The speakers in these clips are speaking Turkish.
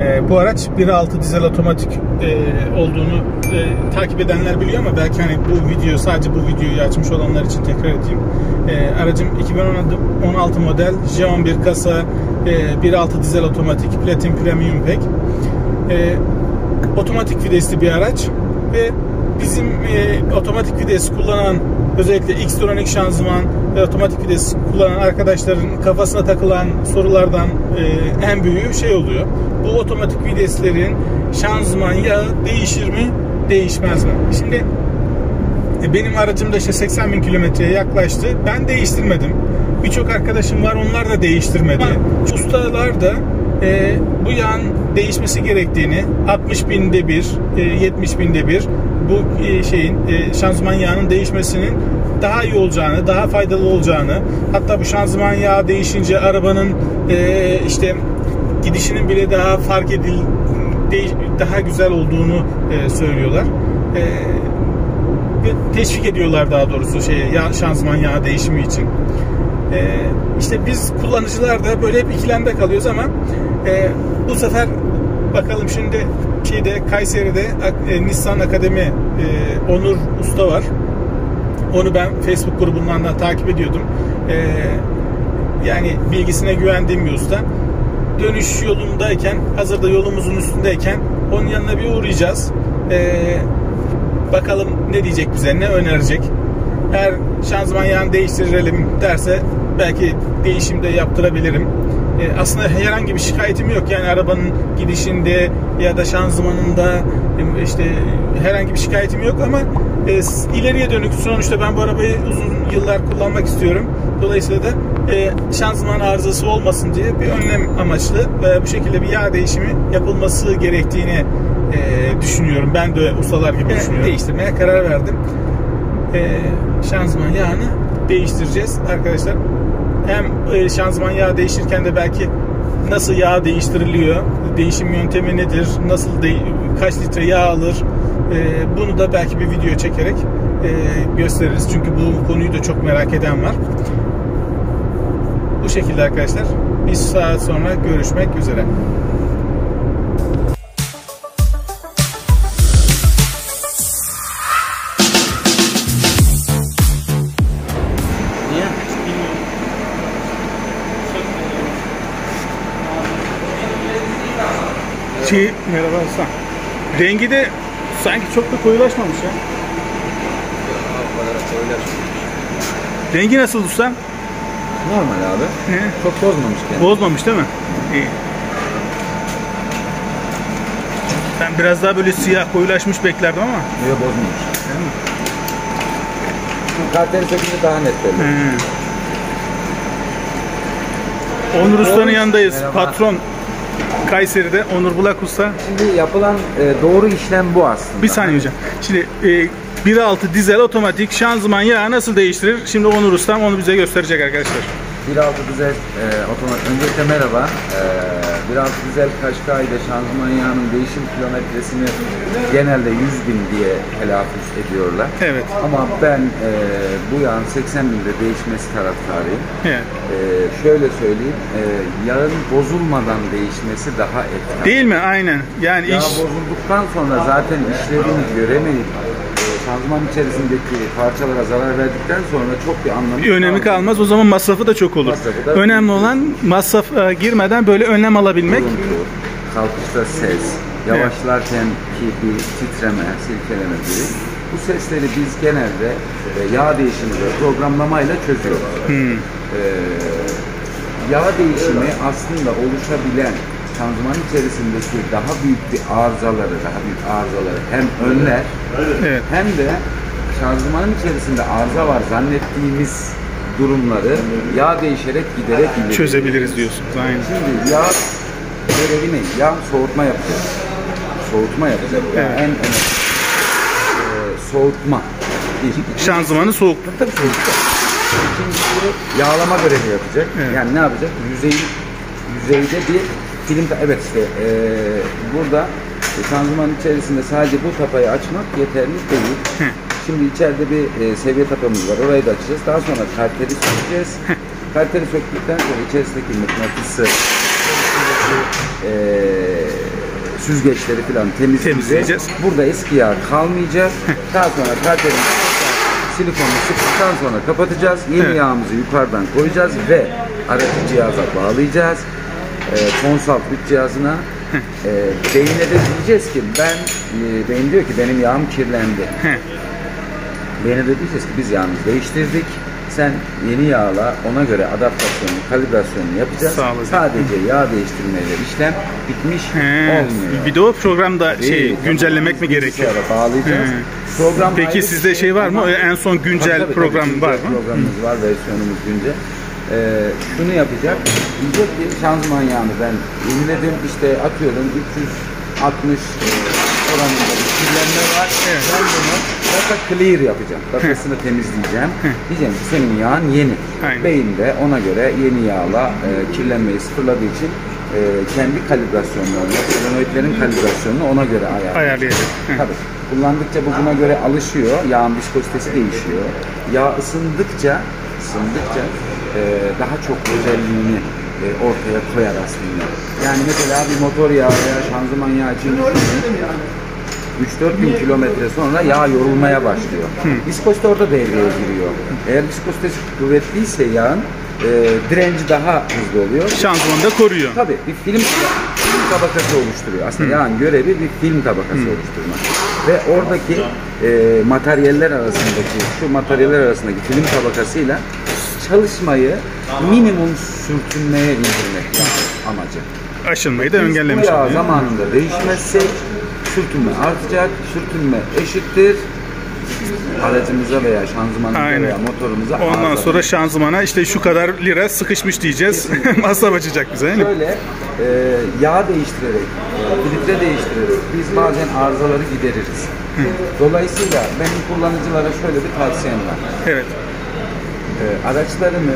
Bu araç 1.6 dizel otomatik olduğunu takip edenler biliyor ama belki hani bu video, sadece bu videoyu açmış olanlar için tekrar edeyim. Aracım 2016 model J11 kasa 1.6 dizel otomatik Platin Premium Pack. Otomatik vitesli bir araç ve bizim otomatik vites kullanan, özellikle Xtronic şanzıman ve otomatik vites kullanan arkadaşların kafasına takılan sorulardan en büyüğü şey oluyor. Bu otomatik viteslerin şanzıman yağı değişir mi, değişmez mi? Şimdi benim aracım da işte 80.000 kilometreye yaklaştı. Ben değiştirmedim. Birçok arkadaşım var, onlar da değiştirmedi. Ustalar da bu yağın değişmesi gerektiğini, 60.000'de bir, 70.000'de bir bu şeyin şanzıman yağının değişmesinin daha iyi olacağını, daha faydalı olacağını, hatta bu şanzıman yağı değişince arabanın işte gidişinin bile daha daha güzel olduğunu söylüyorlar. Ve teşvik ediyorlar daha doğrusu şanzıman yağı değişimi için. İşte biz kullanıcılar da böyle hep ikilemde kalıyoruz ama bu sefer bakalım, şimdi Kayseri'de Nissan Akademi Onur Usta var. Onu ben Facebook grubundan da takip ediyordum. Yani bilgisine güvendiğim bir usta. Dönüş yolundayken, hazırda yolumuzun üstündeyken onun yanına bir uğrayacağız. Bakalım ne diyecek bize, ne önerecek. Eğer şanzıman yağını değiştirelim derse belki değişimde yaptırabilirim. Aslında herhangi bir şikayetim yok. Yani arabanın gidişinde ya da şanzımanında işte herhangi bir şikayetim yok ama ileriye dönük, sonuçta ben bu arabayı uzun yıllar kullanmak istiyorum. Dolayısıyla da şanzıman arızası olmasın diye bir önlem amaçlı bu şekilde bir yağ değişimi yapılması gerektiğini düşünüyorum. Ben de ustalar gibi düşünüyorum. Değiştirmeye karar verdim. Şanzıman yağını değiştireceğiz arkadaşlar. Hem şanzıman yağı değişirken de belki nasıl yağ değiştiriliyor, değişim yöntemi nedir, kaç litre yağ alır, bunu da belki bir video çekerek gösteririz. Çünkü bu konuyu da çok merak eden var. Bu şekilde arkadaşlar. Bir saat sonra görüşmek üzere. Merhaba usta. Rengi de sanki çok da koyulaşmamış ya. Rengi nasıl usta? Normal abi. Çok bozmamış kendini. Bozmamış değil mi? İyi. Ben biraz daha böyle siyah koyulaşmış beklerdim ama. Yok, bozmamış. Değil mi? Karteri sökünce daha net belli. Onur Usta'nın yanındayız. Merhaba. Patron. Kayseri'de Onur Bulak Usta. Şimdi yapılan doğru işlem bu aslında. Bir saniye hocam. Şimdi 1.6 dizel otomatik şanzıman yağı nasıl değiştirir? Şimdi Onur Ustam onu bize gösterecek arkadaşlar. 1.6 dizel otomatik. Öncelikle merhaba. 1.6 dizel Qashqai ile şanzıman yağının değişim kilometresini genelde 100.000 diye telaffuz ediyorlar. Evet. Ama ben bu yağın 80.000'de değişmesi taraftarıyım. Evet. Şöyle söyleyeyim, yağın bozulmadan değişmesi daha etkili. Değil mi? Aynen. Yani yağ bozulduktan sonra zaten işlevini göremeyip şanzıman içerisindeki parçalara zarar verdikten sonra çok bir anlamı önemi kalmaz. O zaman masrafı da çok olur. Önemli olan masraf girmeden böyle önlem alabilmek. Kalkışta ses, yavaşlarken ki bir titreme, silkeleme gibi. Bu sesleri biz genelde yağ değişimi ve programlamayla çözüyoruz. Yağ değişimi aslında oluşabilen şanzıman içerisindeki daha büyük arızaları hem önler, evet, hem de şanzımanın içerisinde arıza var zannettiğimiz durumları yağ değişerek giderek çözebiliriz diyorsunuz. Aynen. Şimdi yağ görevi ne? Yağ soğutma yapacak. Soğutma yapacak. Evet. Yani en önemli soğutma. Şanzımanı soğutma. Tabii soğutma. Şimdi yağlama görevi yapacak. Evet. Yani ne yapacak? Yüzeyde bir film, evet işte burada şanzımanın içerisinde sadece bu tapayı açmak yeterli değil. Şimdi içeride bir seviye tapamız var. Orayı da açacağız. Daha sonra karteri sökeceğiz. Karteri söktükten sonra içerisindeki mıknatısı süzgeçleri falan temizleyeceğiz. Burada eski yağ kalmayacak. Daha sonra kalterimizi silikonunu sıktıktan sonra kapatacağız. Yeni yağımızı yukarıdan koyacağız ve aracı cihaza bağlayacağız. Konsalt güç cihazına. Beyine de diyeceğiz ki beyin diyor ki benim yağım kirlendi. Beyine de diyeceğiz ki biz yağımızı değiştirdik. Sen yeni yağla ona göre adaptasyonu, kalibrasyonunu yapacağız. Sadece yağ değiştirmeyle işlem bitmiş olmuyor. Bir de o programda güncellemek mi gerekiyor? Bağlayacağız. Program peki sizde şey var mı? En son güncel program var mı? Programımız var, versiyonumuz güncel. Şunu yapacak. Diyecek ki şanzıman yağını ben yeniledim. İşte atıyorum 360 oranında bir kirlenme var. Ben bunu data clear yapacağım. Datasını temizleyeceğim. Diyeceğim ki senin yağın yeni. Beyin de ona göre yeni yağla kirlenmeyi sıfırladığı için kendi kalibrasyonlarını, solenoidlerin kalibrasyonunu ona göre ayarlayacak. Tabii. Kullandıkça bu buna göre alışıyor. Yağın viskozitesi değişiyor. Yağ ısındıkça daha çok özelliğini ortaya koyar aslında. Yani mesela bir motor yağı veya şanzıman yağı için 3-4 bin kilometre sonra yağ yorulmaya başlıyor. Viskozite orada devreye giriyor. Eğer viskozitesi kuvvetliyse yağın direnci daha hızlı oluyor. Şanzımanı da koruyor. Tabii bir film tabakası oluşturuyor. Aslında yağın görevi bir film tabakası oluşturmak. Ve oradaki materyaller arasındaki film tabakasıyla çalışmayı minimum sürtünmeye indirmek amacı. Aşınmayı da engellemiş oluyor. Bu yağ zamanında değişmezse sürtünme artacak. Sürtünme eşittir aracımıza veya şanzımanımıza veya motorumuza. Ondan sonra şanzımana işte şu kadar lira sıkışmış diyeceğiz. Masraf açacak bize. Şöyle yağ değiştirerek, filtre değiştirerek biz bazen arızaları gideririz. Dolayısıyla benim kullanıcılara şöyle bir tavsiyem var. Evet. Araçlarını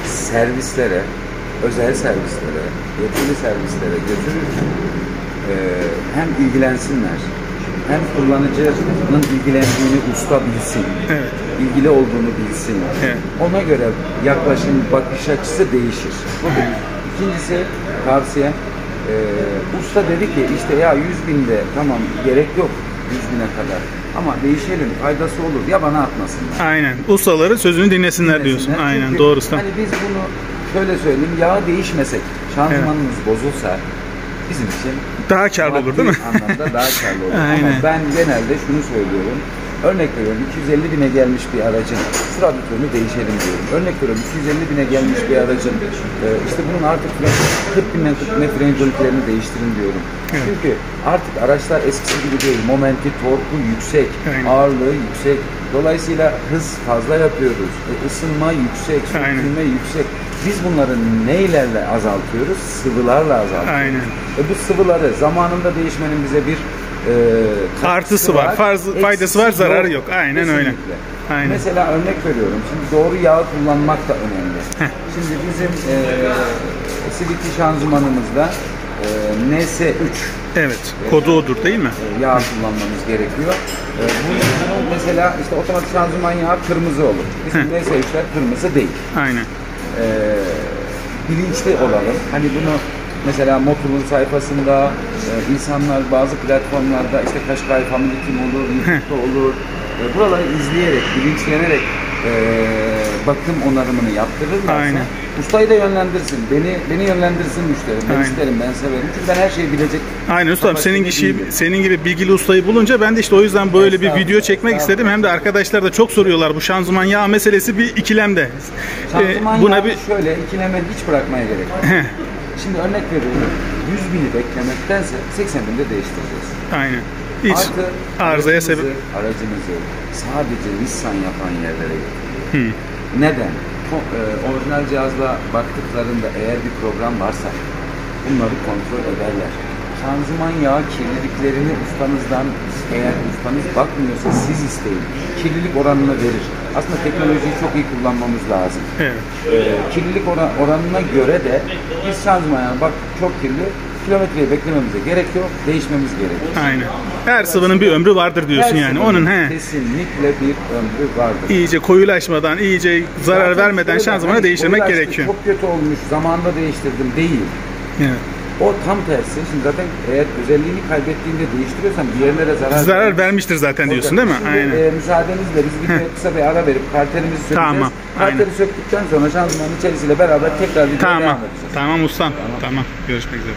servislere, özel servislere, yetkili servislere götürürken hem ilgilensinler, hem kullanıcının ilgilendiğini usta bilsin, ilgili olduğunu bilsin. Ona göre yaklaşım, bakış açısı değişir. Bu bir. İkincisi tavsiyem, usta dedi ki işte ya 100 binde tamam gerek yok 100 bine kadar. Ama değişelim, faydası olur ya bana atmasınlar. Aynen. Ustaları sözünü dinlesinler diyorsun. Aynen. Çünkü doğru. Hani biz bunu şöyle söyleyeyim, yağ değişmesek, şanzımanımız bozulsa bizim için daha karlı olur değil mi? Anlamda daha karlı olur. Ama ben genelde şunu söylüyorum. Örnek veriyorum 250 bine gelmiş bir aracın radyatörünü değişelim diyorum. Örnek veriyorum 250 bine gelmiş bir aracın işte bunun artık 40 binden 40 bine fren hidroliklerini değiştirin diyorum. Çünkü artık araçlar eskisi gibi değil. Momenti, torku yüksek, ağırlığı yüksek. Dolayısıyla hız fazla yapıyoruz. Isınma yüksek, sürtünme yüksek. Biz bunları neylerle azaltıyoruz? Sıvılarla azaltıyoruz. Bu sıvıları zamanında değişmenin bize bir artısı var, faydası var, zararı yok. Aynen kesinlikle. Öyle. Aynen. Mesela örnek veriyorum. Şimdi doğru yağı kullanmak da önemli. Şimdi bizim CVT şanzımanımızda NS3 kodu odur değil mi? Yağ kullanmamız gerekiyor. Bunun mesela işte otomatik şanzıman yağı kırmızı olur. Bizim NS3'ler kırmızı değil. Aynen. Bilinçli olalım. Hani bunu mesela Motov'un sayfasında insanlar bazı platformlarda işte Kaşkay Family Team olur, YouTube'da olur. Buraları izleyerek, bilinçlenerek bakım onarımını yaptırırlarsa ustayı da yönlendirsin. Beni yönlendirsin müşterim. Ben isterim, ben severim. Çünkü ben her şeyi bilecek. Aynen ustam. Senin gibi bilgili ustayı bulunca ben de işte o yüzden böyle bir video çekmek istedim. Hem de arkadaşlar da çok soruyorlar bu şanzıman yağı meselesi bir ikilemde. Şanzıman yağı şöyle ikileme hiç bırakmaya gerek yok. Şimdi örnek veriyorum. 100 bini beklemektense 80 binde değiştireceğiz. Aynen. Hiç arızaya sebep. Aracımızı sadece Nissan yapan yerlere götürüyoruz. Neden? Orijinal cihazla baktıklarında eğer bir program varsa bunları kontrol ederler. Şanzıman yağı kirliliklerini ustanızdan, eğer ustanız bakmıyorsa siz isteyin. Kirlilik oranını verir. Aslında teknolojiyi çok iyi kullanmamız lazım. Kirlilik oranına göre de biz şanzıman yağı bak çok kirli, kilometreyi beklememize gerek yok, değişmemiz gerekiyor. Aynen. Her sıvının bir ömrü vardır diyorsun yani. Onun kesinlikle bir ömrü vardır. İyice koyulaşmadan, iyice zarar vermeden şanzımanı değiştirmek gerekiyor. Çok kötü olmuş, zamanında değiştirdim değil. Evet. O tam tersi. Şimdi zaten eğer özelliğini kaybettiğinde değiştiriyorsan bir yerine de zarar vermiştir zaten diyorsun değil mi? Şimdi, Aynen. müsaadenizle biz videoya kısa bir ara verip karterimizi sökeceğiz. Tamam, Karteri aynen. söktükten sonra şanzımanın içerisiyle beraber tekrar videoya Tamam. devam edeceğiz. Tamam ustam. Tamam. Görüşmek üzere.